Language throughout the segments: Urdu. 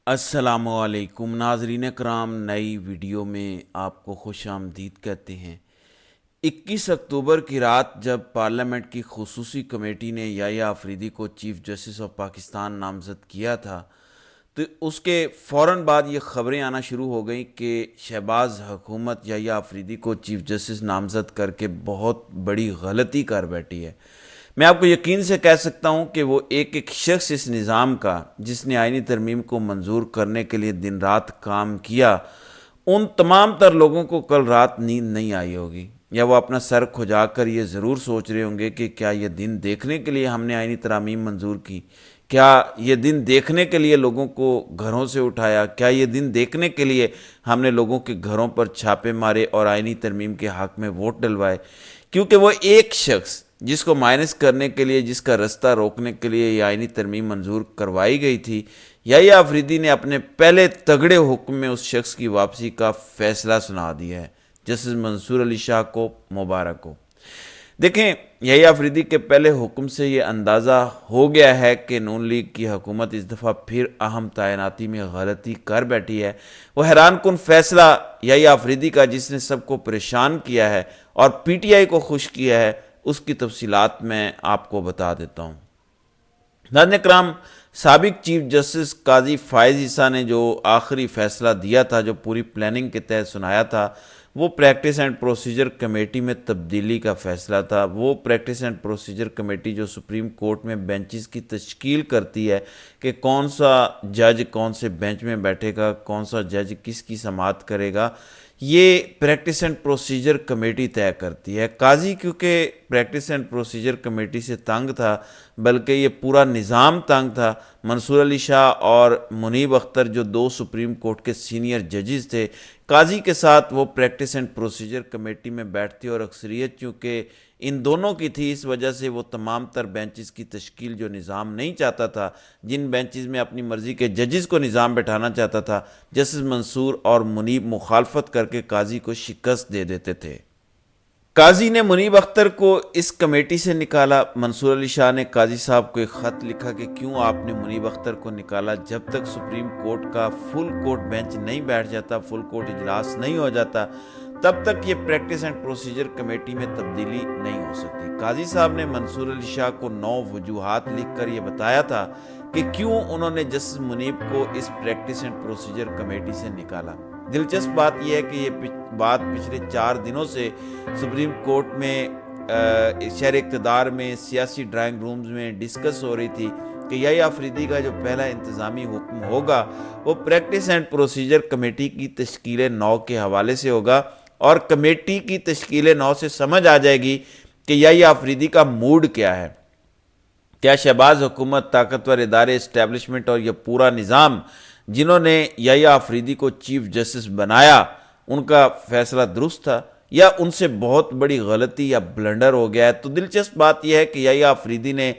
السلام علیکم ناظرین کرام، نئی ویڈیو میں آپ کو خوش آمدید کہتے ہیں۔ 21 اکتوبر کی رات جب پارلیمنٹ کی خصوصی کمیٹی نے یحییٰ آفریدی کو چیف جسٹس آف پاکستان نامزد کیا تھا تو اس کے فوراً بعد یہ خبریں آنا شروع ہو گئیں کہ شہباز حکومت یحییٰ آفریدی کو چیف جسٹس نامزد کر کے بہت بڑی غلطی کر بیٹھی ہے۔ میں آپ کو یقین سے کہہ سکتا ہوں کہ وہ ایک شخص اس نظام کا جس نے آئینی ترمیم کو منظور کرنے کے لیے دن رات کام کیا، ان تمام تر لوگوں کو کل رات نیند نہیں آئی ہوگی، یا وہ اپنا سر کھجا کر یہ ضرور سوچ رہے ہوں گے کہ کیا یہ دن دیکھنے کے لیے ہم نے آئینی ترامیم منظور کی، کیا یہ دن دیکھنے کے لیے لوگوں کو گھروں سے اٹھایا، کیا یہ دن دیکھنے کے لیے ہم نے لوگوں کے گھروں پر چھاپے مارے اور آئینی ترمیم کے حق میں ووٹ ڈلوائے۔ کیونکہ وہ ایک شخص جس کو مائنس کرنے کے لیے، جس کا رستہ روکنے کے لیے یہ آئینی ترمیم منظور کروائی گئی تھی، یحییٰ آفریدی نے اپنے پہلے تگڑے حکم میں اس شخص کی واپسی کا فیصلہ سنا دیا ہے۔ جسٹس منصور علی شاہ کو مبارک ہو۔ دیکھیں، یحییٰ آفریدی کے پہلے حکم سے یہ اندازہ ہو گیا ہے کہ نون لیگ کی حکومت اس دفعہ پھر اہم تعیناتی میں غلطی کر بیٹھی ہے۔ وہ حیران کن فیصلہ یحییٰ آفریدی کا جس نے سب کو پریشان کیا ہے اور پی ٹی آئی کو خوش کیا ہے، اس کی تفصیلات میں آپ کو بتا دیتا ہوں۔ ناظرین کرام، سابق چیف جسٹس قاضی فائز عیسیٰ نے جو آخری فیصلہ دیا تھا، جو پوری پلاننگ کے تحت سنایا تھا، وہ پریکٹس اینڈ پروسیجر کمیٹی میں تبدیلی کا فیصلہ تھا۔ وہ پریکٹس اینڈ پروسیجر کمیٹی جو سپریم کورٹ میں بینچز کی تشکیل کرتی ہے کہ کون سا جج کون سے بینچ میں بیٹھے گا، کون سا جج کس کی سماعت کرے گا، یہ پریکٹس اینڈ پروسیجر کمیٹی طے کرتی ہے۔ قاضی کیونکہ پریکٹس اینڈ پروسیجر کمیٹی سے تنگ تھا، بلکہ یہ پورا نظام تنگ تھا۔ منصور علی شاہ اور منیب اختر جو دو سپریم کورٹ کے سینئر ججز تھے، قاضی کے ساتھ وہ پریکٹس اینڈ پروسیجر کمیٹی میں بیٹھتے اور اکثریت چونکہ ان دونوں کی تھی، اس وجہ سے وہ تمام تر بینچز کی تشکیل جو نظام نہیں چاہتا تھا، جن بینچز میں اپنی مرضی کے ججز کو نظام بٹھانا چاہتا تھا، جسٹس منصور اور منیب مخالفت کر کے قاضی کو شکست دے دیتے تھے۔ قاضی نے منیب اختر کو اس کمیٹی سے نکالا۔ منصور علی شاہ نے قاضی صاحب کو ایک خط لکھا کہ کیوں آپ نے منیب اختر کو نکالا، جب تک سپریم کورٹ کا فل کورٹ بینچ نہیں بیٹھ جاتا، فل کورٹ اجلاس نہیں ہو جاتا، تب تک یہ پریکٹس اینڈ پروسیجر کمیٹی میں تبدیلی نہیں ہو سکتی۔ قاضی صاحب نے منصور علی شاہ کو 9 وجوہات لکھ کر یہ بتایا تھا کہ کیوں انہوں نے جسٹس منیب کو اس پریکٹس اینڈ پروسیجر کمیٹی سے نکالا۔ دلچسپ بات یہ ہے کہ یہ بات پچھلے 4 دنوں سے سپریم کورٹ میں شہر اقتدار میں سیاسی ڈرائنگ رومز میں ڈسکس ہو رہی تھی کہ یحییٰ آفریدی کا جو پہلا انتظامی حکم ہوگا وہ پریکٹس اینڈ پروسیجر کمیٹی کی تشکیل 9 کے حوالے سے ہوگا، اور کمیٹی کی تشکیل 9 سے سمجھ آ جائے گی کہ یحییٰ آفریدی کا موڈ کیا ہے۔ کیا شہباز حکومت، طاقتور ادارے، اسٹیبلشمنٹ اور یہ پورا نظام جنہوں نے یحییٰ آفریدی کو چیف جسٹس بنایا، ان کا فیصلہ درست تھا یا ان سے بہت بڑی غلطی یا بلنڈر ہو گیا ہے؟ تو دلچسپ بات یہ ہے کہ یحییٰ آفریدی نے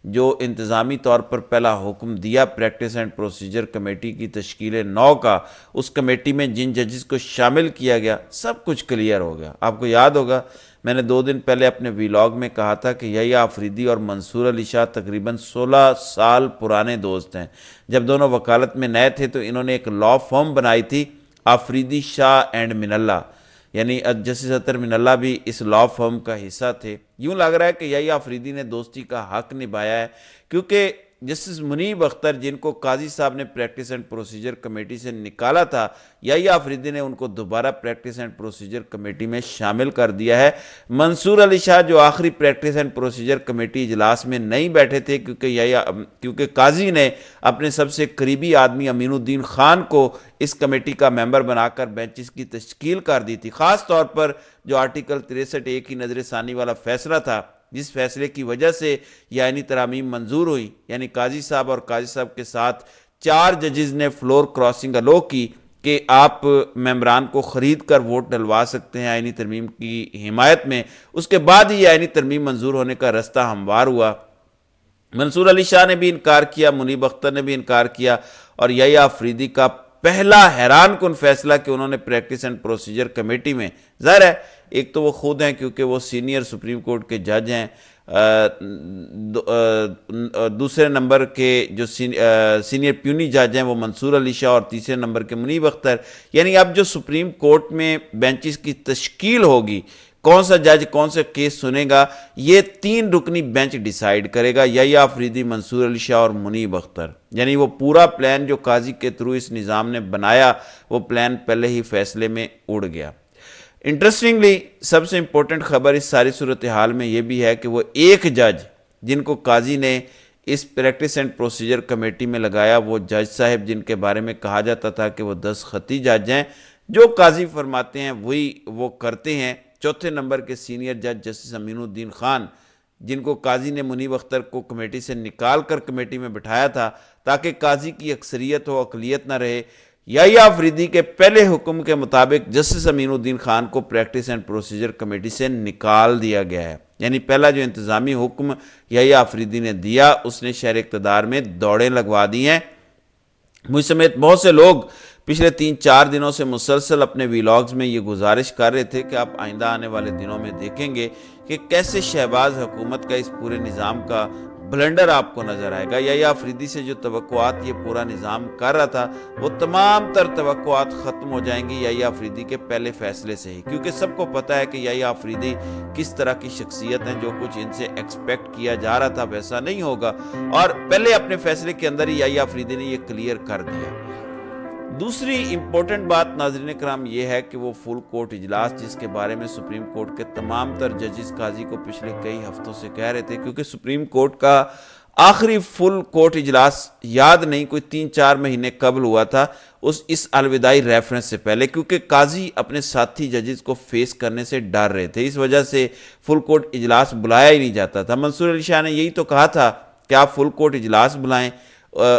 جو انتظامی طور پر پہلا حکم دیا پریکٹس اینڈ پروسیجر کمیٹی کی تشکیل 9 کا، اس کمیٹی میں جن ججز کو شامل کیا گیا، سب کچھ کلیئر ہو گیا۔ آپ کو یاد ہوگا میں نے 2 دن پہلے اپنے ویلاگ میں کہا تھا کہ یحییٰ آفریدی اور منصور علی شاہ تقریباً 16 سال پرانے دوست ہیں۔ جب دونوں وکالت میں نئے تھے تو انہوں نے ایک لا فرم بنائی تھی، آفریدی شاہ اینڈ من اللہ، یعنی جسٹس اطہر من اللہ بھی اس لا فرم کا حصہ تھے۔ یوں لگ رہا ہے کہ یحییٰ آفریدی نے دوستی کا حق نبھایا ہے، کیونکہ جسٹس منیب اختر جن کو قاضی صاحب نے پریکٹس اینڈ پروسیجر کمیٹی سے نکالا تھا، یحییٰ آفریدی نے ان کو دوبارہ پریکٹس اینڈ پروسیجر کمیٹی میں شامل کر دیا ہے۔ منصور علی شاہ جو آخری پریکٹس اینڈ پروسیجر کمیٹی اجلاس میں نہیں بیٹھے تھے کیونکہ قاضی نے اپنے سب سے قریبی آدمی امین الدین خان کو اس کمیٹی کا ممبر بنا کر بینچز کی تشکیل کر دی تھی، خاص طور پر جو آرٹیکل 63(a) کی نظر ثانی والا فیصلہ تھا، جس فیصلے کی وجہ سے یہ آئینی ترامیم منظور ہوئی، یعنی قاضی صاحب اور قاضی صاحب کے ساتھ 4 ججز نے فلور کراسنگ الو کی کہ آپ ممبران کو خرید کر ووٹ ڈلوا سکتے ہیں آئینی ترمیم کی حمایت میں۔ اس کے بعد ہی یہ آئینی ترمیم منظور ہونے کا رستہ ہموار ہوا۔ منصور علی شاہ نے بھی انکار کیا، منیب اختر نے بھی انکار کیا، اور یحییٰ آفریدی کا پہلا حیران کن فیصلہ کہ انہوں نے پریکٹس اینڈ پروسیجر کمیٹی میں، ظاہر ہے ایک تو وہ خود ہیں کیونکہ وہ سینئر سپریم کورٹ کے جج ہیں، دوسرے نمبر کے جو سینئر پیونی جج ہیں وہ منصور علی شاہ، اور تیسرے نمبر کے منیب اختر۔ یعنی اب جو سپریم کورٹ میں بینچز کی تشکیل ہوگی، کون سا جج کون سے کیس سنے گا، یہ 3 رکنی بینچ ڈیسائیڈ کرے گا، یحییٰ آفریدی، منصور علی شاہ اور منیب اختر۔ یعنی وہ پورا پلان جو قاضی کے تھرو اس نظام نے بنایا، وہ پلان پہلے ہی فیصلے میں اڑ گیا۔ انٹرسٹنگلی سب سے امپورٹنٹ خبر اس ساری صورتحال میں یہ بھی ہے کہ وہ ایک جج جن کو قاضی نے اس پریکٹس اینڈ پروسیجر کمیٹی میں لگایا، وہ جج صاحب جن کے بارے میں کہا جاتا تھا کہ وہ 10 خطی جج ہیں، جو قاضی فرماتے ہیں وہی وہ کرتے ہیں۔ چوتھے نمبر کے سینئر جج جسٹس امین الدین خان، جن کو قاضی نے منیب اختر کو کمیٹی سے نکال کر کمیٹی میں بٹھایا تھا تاکہ قاضی کی اکثریت ہو، اقلیت نہ رہے، یحییٰ آفریدی کے پہلے حکم کے مطابق جسٹس امین الدین خان کو پریکٹس اینڈ پروسیجر کمیٹی سے نکال دیا گیا ہے۔ یعنی پہلا جو انتظامی حکم یحییٰ آفریدی نے دیا، اس نے شہر اقتدار میں دوڑیں لگوا دی ہیں۔ مجھ سمیت بہت سے لوگ پچھلے 3-4 دنوں سے مسلسل اپنے ویلاگز میں یہ گزارش کر رہے تھے کہ آپ آئندہ آنے والے دنوں میں دیکھیں گے کہ کیسے شہباز حکومت کا اس پورے نظام کا بلنڈر آپ کو نظر آئے گا۔ یحییٰ آفریدی سے جو توقعات یہ پورا نظام کر رہا تھا، وہ تمام تر توقعات ختم ہو جائیں گی یحییٰ آفریدی کے پہلے فیصلے سے ہی، کیونکہ سب کو پتہ ہے کہ یحییٰ آفریدی کس طرح کی شخصیت ہیں، جو کچھ ان سے ایکسپیکٹ کیا جا رہا تھا ویسا نہیں ہوگا، اور پہلے اپنے فیصلے کے اندر ہی یحییٰ آفریدی نے یہ کلیئر کر دیا۔ دوسری امپورٹنٹ بات ناظرین کرام یہ ہے کہ وہ فل کورٹ اجلاس، جس کے بارے میں سپریم کورٹ کے تمام تر ججز قاضی کو پچھلے کئی ہفتوں سے کہہ رہے تھے، کیونکہ سپریم کورٹ کا آخری فل کورٹ اجلاس یاد نہیں، کوئی 3-4 مہینے قبل ہوا تھا، اس الوداعی ریفرنس سے پہلے، کیونکہ قاضی اپنے ساتھی ججز کو فیس کرنے سے ڈر رہے تھے، اس وجہ سے فل کورٹ اجلاس بلایا ہی نہیں جاتا تھا۔ منصور علی شاہ نے یہی تو کہا تھا کہ آپ فل کورٹ اجلاس بلائیں،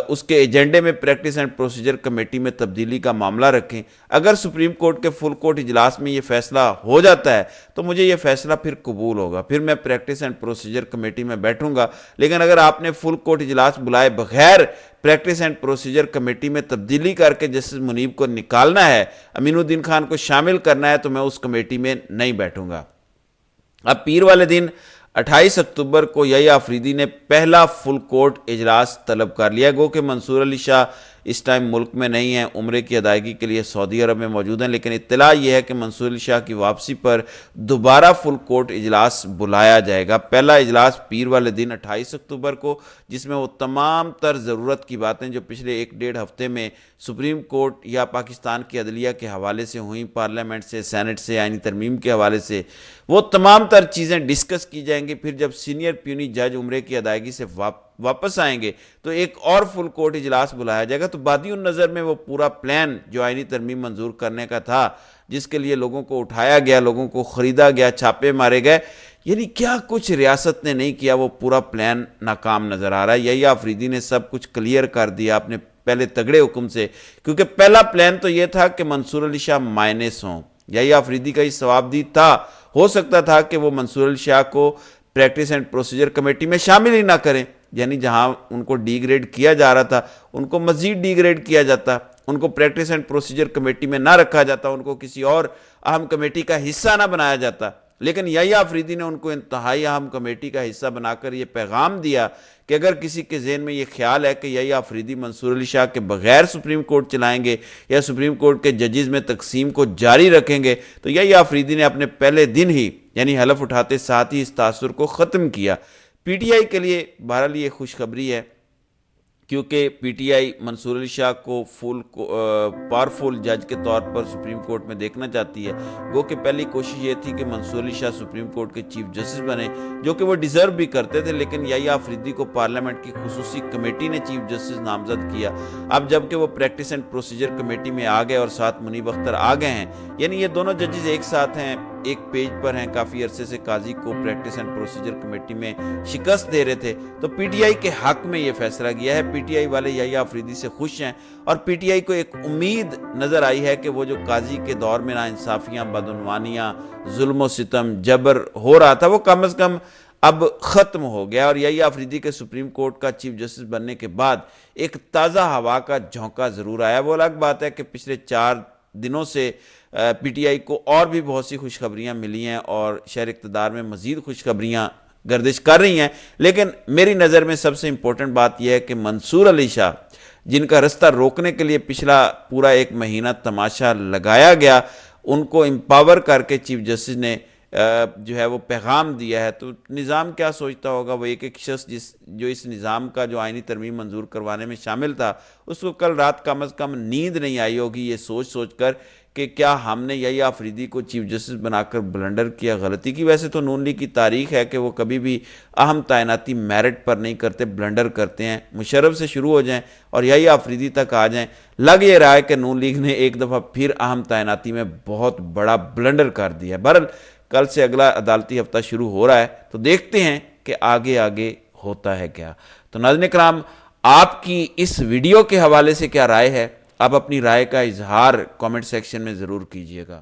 اس کے ایجنڈے میں پریکٹس اینڈ پروسیجر کمیٹی میں تبدیلی کا معاملہ رکھیں۔ اگر سپریم کورٹ کے فل کورٹ اجلاس میں یہ فیصلہ ہو جاتا ہے تو مجھے یہ فیصلہ پھر قبول ہوگا، پھر میں پریکٹس اینڈ پروسیجر کمیٹی میں بیٹھوں گا۔ لیکن اگر آپ نے فل کورٹ اجلاس بلائے بغیر پریکٹس اینڈ پروسیجر کمیٹی میں تبدیلی کر کے جسٹس منیب کو نکالنا ہے، امین الدین خان کو شامل کرنا ہے، تو میں اس کمیٹی میں نہیں بیٹھوں گا۔ اب پیر والے دن 28 اکتوبر کو یحییٰ آفریدی نے پہلا فل کورٹ اجلاس طلب کر لیا، گو کہ منصور علی شاہ اس ٹائم ملک میں نہیں ہیں، عمرے کی ادائیگی کے لیے سعودی عرب میں موجود ہیں، لیکن اطلاع یہ ہے کہ منصور علی شاہ کی واپسی پر دوبارہ فل کورٹ اجلاس بلایا جائے گا۔ پہلا اجلاس پیر والے دن 28 اکتوبر کو، جس میں وہ تمام تر ضرورت کی باتیں جو پچھلے 1-1.5 ہفتے میں سپریم کورٹ یا پاکستان کی عدلیہ کے حوالے سے ہوئیں، پارلیمنٹ سے، سینٹ سے، آئینی ترمیم کے حوالے سے، وہ تمام تر چیزیں ڈسکس کی جائیں گی۔ پھر جب سینئر پیونی جج عمرے کی ادائیگی سے واپس آئیں گے تو ایک اور فل کورٹ اجلاس بلایا جائے گا۔ تو بادی النظر میں وہ پورا پلان جو آئینی ترمیم منظور کرنے کا تھا، جس کے لیے لوگوں کو اٹھایا گیا، لوگوں کو خریدا گیا، چھاپے مارے گئے، یعنی کیا کچھ ریاست نے نہیں کیا، وہ پورا پلان ناکام نظر آ رہا ہے۔ یحییٰ آفریدی نے سب کچھ کلیئر کر دیا اپنے پہلے تگڑے حکم سے، کیونکہ پہلا پلان تو یہ تھا کہ منصور علی شاہ مائنس ہوں۔ یحییٰ آفریدی کا یہ ثوابدید تھا، ہو سکتا تھا کہ وہ منصور علی شاہ کو پریکٹس اینڈ پروسیجر کمیٹی میں شامل ہی نہ کریں، یعنی جہاں ان کو ڈی گریڈ کیا جا رہا تھا ان کو مزید ڈی گریڈ کیا جاتا، ان کو پریکٹس اینڈ پروسیجر کمیٹی میں نہ رکھا جاتا، ان کو کسی اور اہم کمیٹی کا حصہ نہ بنایا جاتا۔ لیکن یحییٰ آفریدی نے ان کو انتہائی اہم کمیٹی کا حصہ بنا کر یہ پیغام دیا کہ اگر کسی کے ذہن میں یہ خیال ہے کہ یحییٰ آفریدی منصور علی شاہ کے بغیر سپریم کورٹ چلائیں گے یا سپریم کورٹ کے ججز میں تقسیم کو جاری رکھیں گے، تو یحییٰ آفریدی نے اپنے پہلے دن ہی یعنی حلف اٹھاتے ساتھ ہی اس تاثر کو ختم کیا۔ پی ٹی آئی کے لیے بہرحال یہ خوشخبری ہے، کیونکہ پی ٹی آئی منصور علی شاہ کو فل پاورفل جج کے طور پر سپریم کورٹ میں دیکھنا چاہتی ہے، گو کہ پہلی کوشش یہ تھی کہ منصور علی شاہ سپریم کورٹ کے چیف جسٹس بنے، جو کہ وہ ڈیزرو بھی کرتے تھے، لیکن یحییٰ آفریدی کو پارلیمنٹ کی خصوصی کمیٹی نے چیف جسٹس نامزد کیا۔ اب جب کہ وہ پریکٹس اینڈ پروسیجر کمیٹی میں آ گئے اور ساتھ منیب اختر آ گئے ہیں، یعنی یہ دونوں ججز ایک ساتھ ہیں، ایک پیج پر ہیں، کافی عرصے سے قاضی کو پریکٹس اینڈ پروسیجر کمیٹی میں شکست دے رہے تھے، تو پی ٹی آئی کے حق میں یہ فیصلہ کیا ہے۔ پی ٹی آئی والے یحییٰ آفریدی سے خوش ہیں، اور پی ٹی آئی کو ایک امید نظر آئی ہے کہ وہ جو قاضی کے دور میں ناانصافیاں، بدعنوانیاں، ظلم و ستم، جبر ہو رہا تھا، وہ کم از کم اب ختم ہو گیا، اور یحییٰ آفریدی کے سپریم کورٹ کا چیف جسٹس بننے کے بعد ایک تازہ ہوا کا جھونکا ضرور آیا۔ وہ الگ بات ہے کہ پچھلے 4 دنوں سے پی ٹی آئی کو اور بھی بہت سی خوشخبریاں ملی ہیں اور شہر اقتدار میں مزید خوشخبریاں گردش کر رہی ہیں، لیکن میری نظر میں سب سے امپورٹنٹ بات یہ ہے کہ منصور علی شاہ، جن کا رستہ روکنے کے لیے پچھلا پورا 1 مہینہ تماشا لگایا گیا، ان کو امپاور کر کے چیف جسٹس نے جو ہے وہ پیغام دیا ہے۔ تو نظام کیا سوچتا ہوگا، وہ ایک شخص جو اس نظام کا جو آئینی ترمیم منظور کروانے میں شامل تھا، اس کو کل رات کم از کم نیند نہیں آئی ہوگی یہ سوچ کر کہ کیا ہم نے یحییٰ آفریدی کو چیف جسٹس بنا کر بلنڈر کیا، غلطی کی۔ ویسے تو نون لیگ کی تاریخ ہے کہ وہ کبھی بھی اہم تعیناتی میرٹ پر نہیں کرتے، بلنڈر کرتے ہیں۔ مشرف سے شروع ہو جائیں اور یحییٰ آفریدی تک آ جائیں، لگ یہ رہا ہے کہ نون لیگ نے ایک دفعہ پھر اہم تعیناتی میں بہت بڑا بلنڈر کر دیا ہے۔ بہرحال کل سے اگلا عدالتی ہفتہ شروع ہو رہا ہے، تو دیکھتے ہیں کہ آگے ہوتا ہے کیا۔ تو ناظرین کرام، آپ کی اس ویڈیو کے حوالے سے کیا رائے ہے؟ آپ اپنی رائے کا اظہار کامنٹ سیکشن میں ضرور کیجیے گا۔